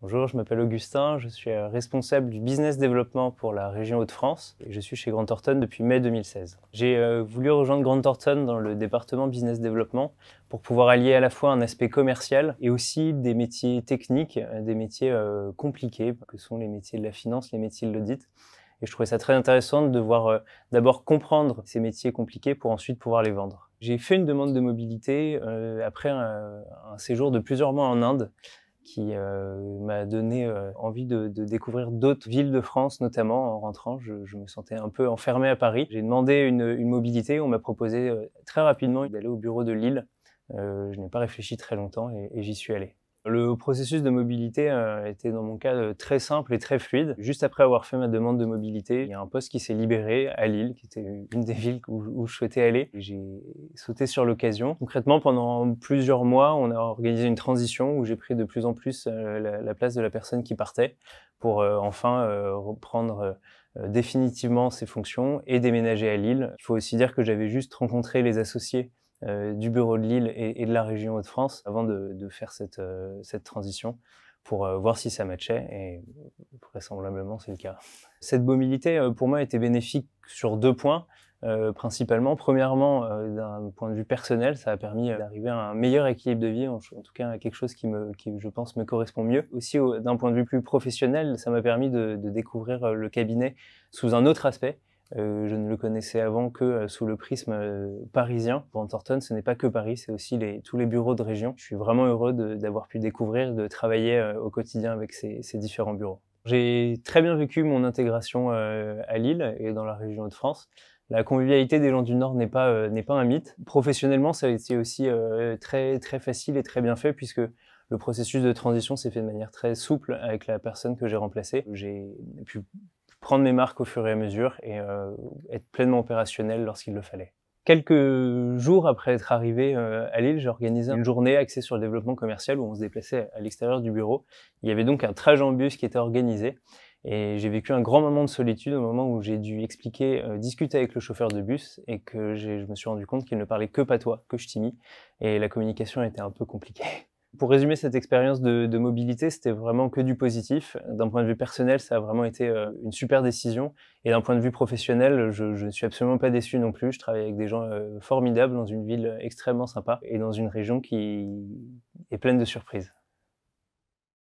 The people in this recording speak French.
Bonjour, je m'appelle Augustin, je suis responsable du business développement pour la région Hauts-de-France et je suis chez Grant Thornton depuis mai 2016. J'ai voulu rejoindre Grant Thornton dans le département business développement pour pouvoir allier à la fois un aspect commercial et aussi des métiers techniques, des métiers compliqués que sont les métiers de la finance, les métiers de l'audit. Et je trouvais ça très intéressant de devoir d'abord comprendre ces métiers compliqués pour ensuite pouvoir les vendre. J'ai fait une demande de mobilité après un séjour de plusieurs mois en Inde qui m'a donné envie de découvrir d'autres villes de France, notamment en rentrant. Je me sentais un peu enfermé à Paris. J'ai demandé une mobilité. On m'a proposé très rapidement d'aller au bureau de Lille. Je n'ai pas réfléchi très longtemps et j'y suis allé. Le processus de mobilité était dans mon cas très simple et très fluide. Juste après avoir fait ma demande de mobilité, il y a un poste qui s'est libéré à Lille, qui était une des villes où je souhaitais aller. J'ai sauté sur l'occasion. Concrètement, pendant plusieurs mois, on a organisé une transition où j'ai pris de plus en plus la place de la personne qui partait pour enfin reprendre définitivement ses fonctions et déménager à Lille. Il faut aussi dire que j'avais juste rencontré les associés du bureau de Lille et de la région Hauts-de-France avant de faire cette transition pour voir si ça matchait et vraisemblablement c'est le cas. Cette mobilité pour moi était bénéfique sur deux points principalement. Premièrement, d'un point de vue personnel, ça a permis d'arriver à un meilleur équilibre de vie, en tout cas à quelque chose qui je pense me correspond mieux. Aussi d'un point de vue plus professionnel, ça m'a permis de découvrir le cabinet sous un autre aspect. Je ne le connaissais avant que sous le prisme parisien. Grant Thornton, ce n'est pas que Paris, c'est aussi tous les bureaux de région. Je suis vraiment heureux d'avoir pu découvrir, de travailler au quotidien avec ces différents bureaux. J'ai très bien vécu mon intégration à Lille et dans la région Hauts-de-France. La convivialité des gens du Nord n'est pas un mythe. Professionnellement, ça a été aussi très facile et très bien fait puisque le processus de transition s'est fait de manière très souple avec la personne que j'ai remplacée. J'ai pu prendre mes marques au fur et à mesure et être pleinement opérationnel lorsqu'il le fallait. Quelques jours après être arrivé à Lille, j'ai organisé une journée axée sur le développement commercial où on se déplaçait à l'extérieur du bureau. Il y avait donc un trajet en bus qui était organisé et j'ai vécu un grand moment de solitude au moment où j'ai dû expliquer, discuter avec le chauffeur de bus et que je me suis rendu compte qu'il ne parlait que patois, que ch'timi, et la communication était un peu compliquée. Pour résumer cette expérience de mobilité, c'était vraiment que du positif. D'un point de vue personnel, ça a vraiment été une super décision. Et d'un point de vue professionnel, je ne suis absolument pas déçu non plus. Je travaille avec des gens formidables dans une ville extrêmement sympa et dans une région qui est pleine de surprises.